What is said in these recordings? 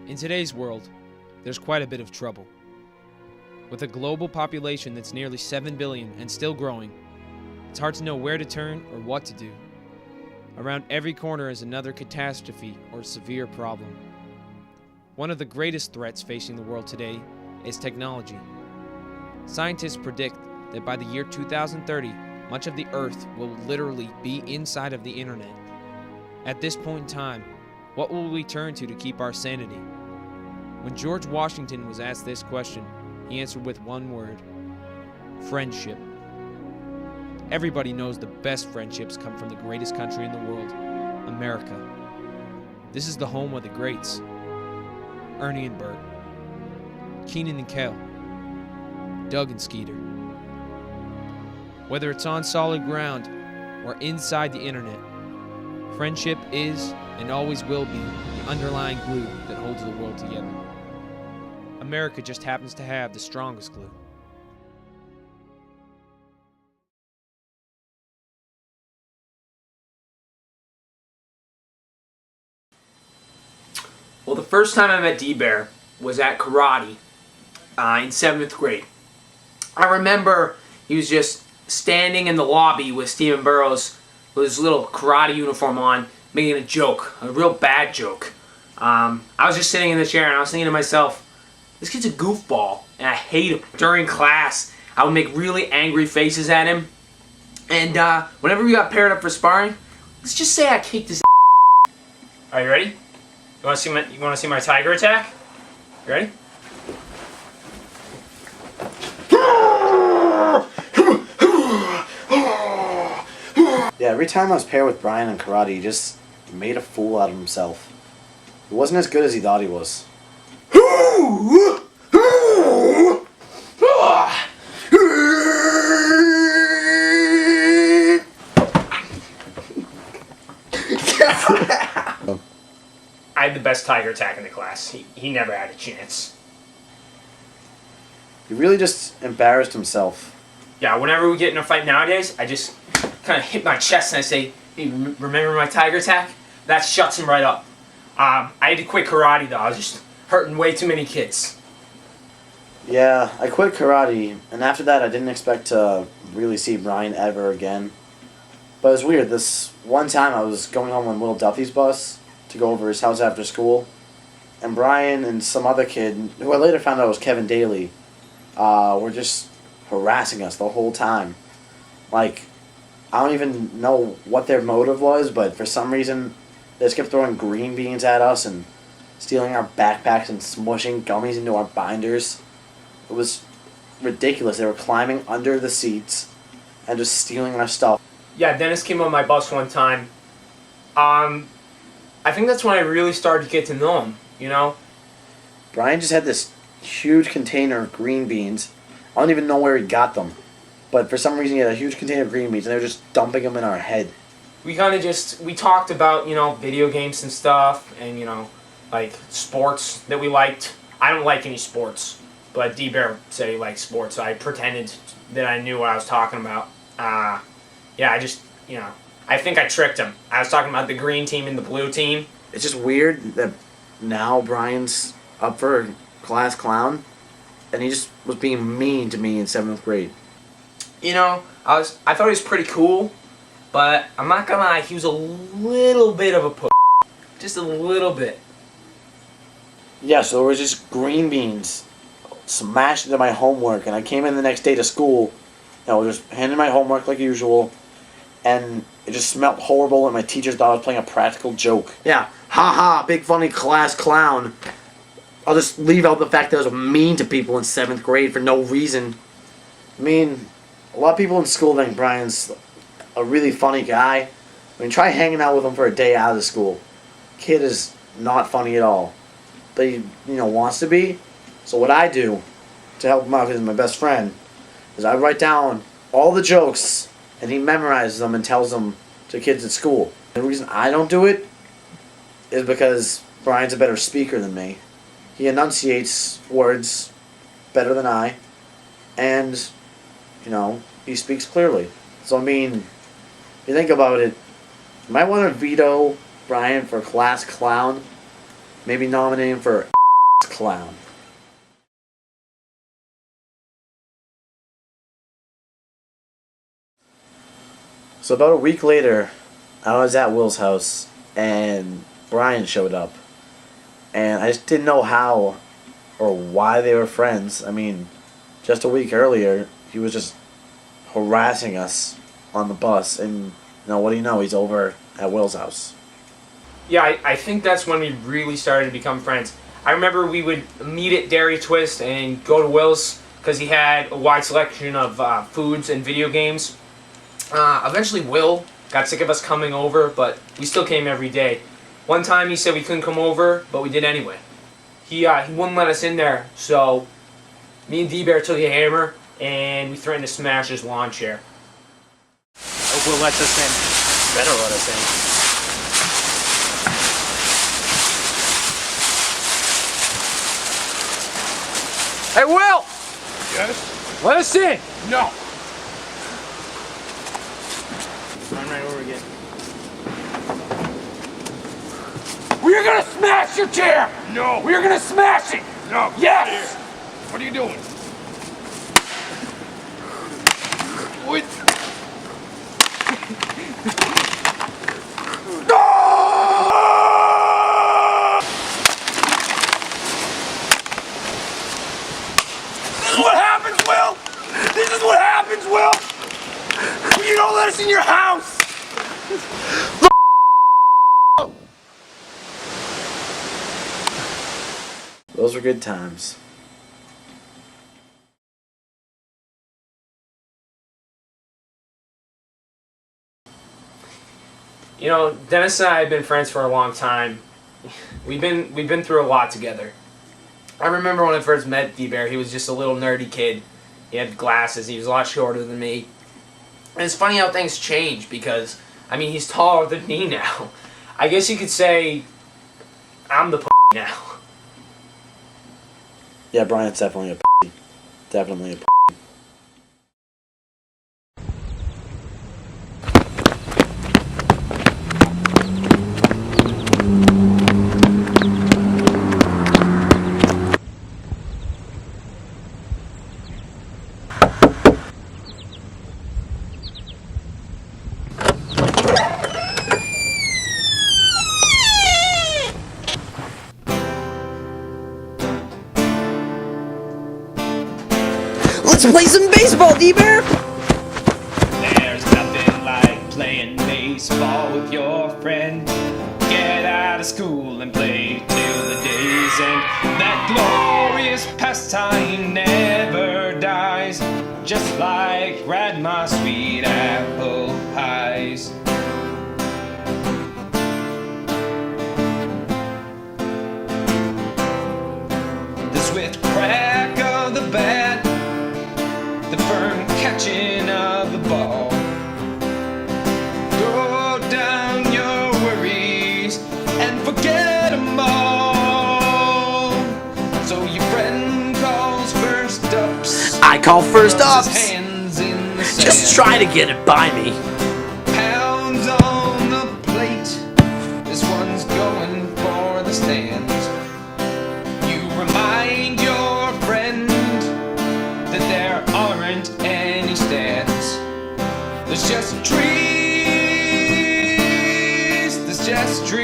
In today's world, there's quite a bit of trouble. With a global population that's nearly 7 billion and still growing, it's hard to know where to turn or what to do. Around every corner is another catastrophe or severe problem. One of the greatest threats facing the world today is technology. Scientists predict that by the year 2030, much of the Earth will literally be inside of the internet. At this point in time, what will we turn to keep our sanity? When George Washington was asked this question, he answered with one word: friendship. Everybody knows the best friendships come from the greatest country in the world, America. This is the home of the greats: Ernie and Bert, Keenan and Kel, Doug and Skeeter. Whether it's on solid ground or inside the internet, friendship is and always will be the underlying glue that holds the world together. America just happens to have the strongest glue. Well, the first time I met Bere was at karate in 7th grade. I remember he was just standing in the lobby with Stephen Burrows with his little karate uniform on, making a joke, a real bad joke. I was just sitting in the chair and I was thinking to myself, this kid's a goofball and I hate him. During class, I would make really angry faces at him. And whenever we got paired up for sparring, let's just say I kicked his ass. Are you ready? You want to see my tiger attack? You ready? Yeah, every time I was paired with Brian in karate, he just made a fool out of himself. He wasn't as good as he thought he was. I had the best tiger attack in the class. He never had a chance. He really just embarrassed himself. Yeah, whenever we get in a fight nowadays, I just kind of hit my chest and I say, hey, remember my tiger attack? That shuts him right up. I had to quit karate though. I was just hurting way too many kids. Yeah, I quit karate, and after that I didn't expect to really see Brian ever again. But it was weird. This one time I was going home on Little Duffy's bus to go over his house after school, and Brian and some other kid, who I later found out was Kevin Daly, were just harassing us the whole time. Like, I don't even know what their motive was, but for some reason they just kept throwing green beans at us and stealing our backpacks and smushing gummies into our binders. It was ridiculous. They were climbing under the seats and just stealing our stuff. Yeah, Dennis came on my bus one time. I think that's when I really started to get to know him, you know? Brian just had this huge container of green beans. I don't even know where he got them. But for some reason he had a huge container of green beans and they were just dumping them in our head. We kind of we talked about, you know, video games and stuff and, you know, like sports that we liked. I don't like any sports, but Bere said he liked sports, so I pretended that I knew what I was talking about. Yeah, I just, you know, I think I tricked him. I was talking about the green team and the blue team. It's just weird that now Brian's up for class clown and he just was being mean to me in 7th grade. You know, I thought he was pretty cool, but I'm not gonna lie, he was a little bit of a puss. Just a little bit. Yeah, so there was just green beans smashed into my homework, and I came in the next day to school, and I was just handing my homework like usual, and it just smelled horrible, and my teachers thought I was playing a practical joke. Yeah, haha, big funny class clown. I'll just leave out the fact that I was mean to people in 7th grade for no reason. I mean, a lot of people in school think Brian's a really funny guy. I mean, try hanging out with him for a day out of school. Kid is not funny at all. But he, wants to be. So what I do to help him out, because he's my best friend, is I write down all the jokes and he memorizes them and tells them to kids at school. The reason I don't do it is because Brian's a better speaker than me. He enunciates words better than I, and he speaks clearly. So I mean, if you think about it, you might want to veto Brian for class clown, maybe nominate him for clown. So about a week later, I was at Will's house, and Brian showed up. And I just didn't know how or why they were friends. I mean, just a week earlier, he was just harassing us on the bus, and what do you know? He's over at Will's house. Yeah, I think that's when we really started to become friends. I remember we would meet at Dairy Twist and go to Will's because he had a wide selection of foods and video games. Eventually Will got sick of us coming over, but we still came every day. One time he said we couldn't come over, but we did anyway. He wouldn't let us in there, so me and D-Bear took a hammer and we threatened to smash his lawn chair. Hope Will lets us in. Better let us in. Hey, Will! Yes? Let us in! No! Run right over again. We're gonna smash your chair! No! We're gonna smash it! No! Yes! What are you doing? What? This is what happens, Will! This is what happens, Will! You don't let us in your house! Those were good times. You know, Dennis and I have been friends for a long time. We've been through a lot together. I remember when I first met D-Bear, he was just a little nerdy kid. He had glasses, he was a lot shorter than me. And it's funny how things change because, I mean, he's taller than me now. I guess you could say I'm the now. Yeah, Brian's definitely a definitely a Let's play some baseball, D-Bear! There's nothing like playing baseball with your friend. Get out of school and play till the day's end. That glorious pastime never dies, just like Grandma's sweet apple pies. The swift crack of the bat, the firm catching of the ball. Throw down your worries and forget them all. So your friend calls first ups. I call first rubs ups. his hands in the Just sand. try to get it by me. Pounds on the plate. This one's going for the stands. You remind your friend that there aren't any stands. There's just trees. There's just trees.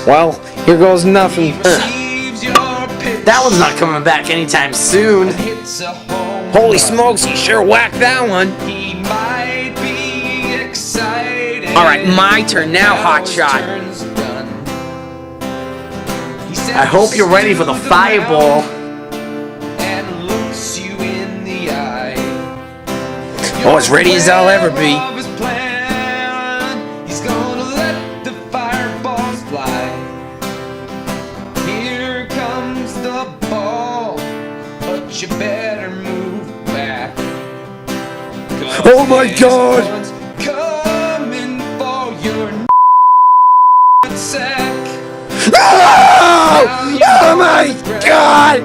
Well, here goes nothing. Receives your pitch That one's not coming back anytime soon. and hits a home Holy run. smokes, he sure whacked that one. He might be excited. Alright, my turn now, hotshot. I hope you're ready for the fireball. And looks you in the eye. Oh, as ready as I'll ever be. Of his plan, he's gonna let the fireballs fly. Here comes the ball, but you better move back. 'Cause Oh my this God. one's coming for your sack. Oh! Oh my God!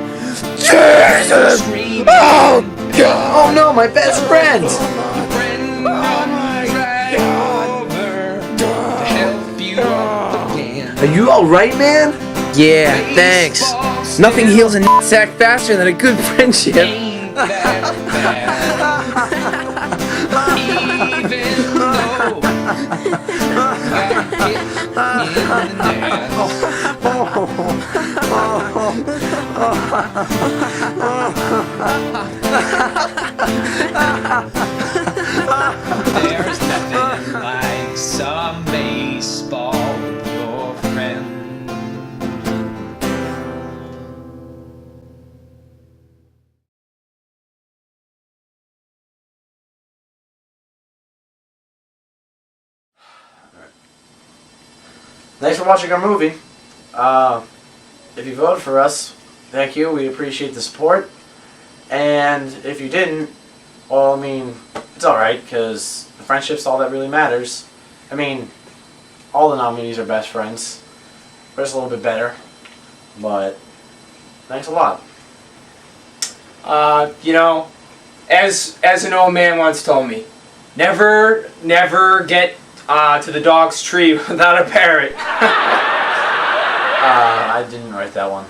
Jesus! Oh God! Oh no, my best friend! Friend right over to help you up again. Are you alright, man? Yeah, thanks. Nothing heals a sack faster than a good friendship. Ain't that bad. Even though I get in the ass. There's nothing like some baseball with your friend. Thanks for watching our movie. If you voted for us, thank you. We appreciate the support. And if you didn't, well, I mean, it's alright, because the friendship's all that really matters. I mean, all the nominees are best friends. We're just a little bit better. But, thanks a lot. You know, as an old man once told me, never get to the dog's tree without a parrot. I didn't write that one.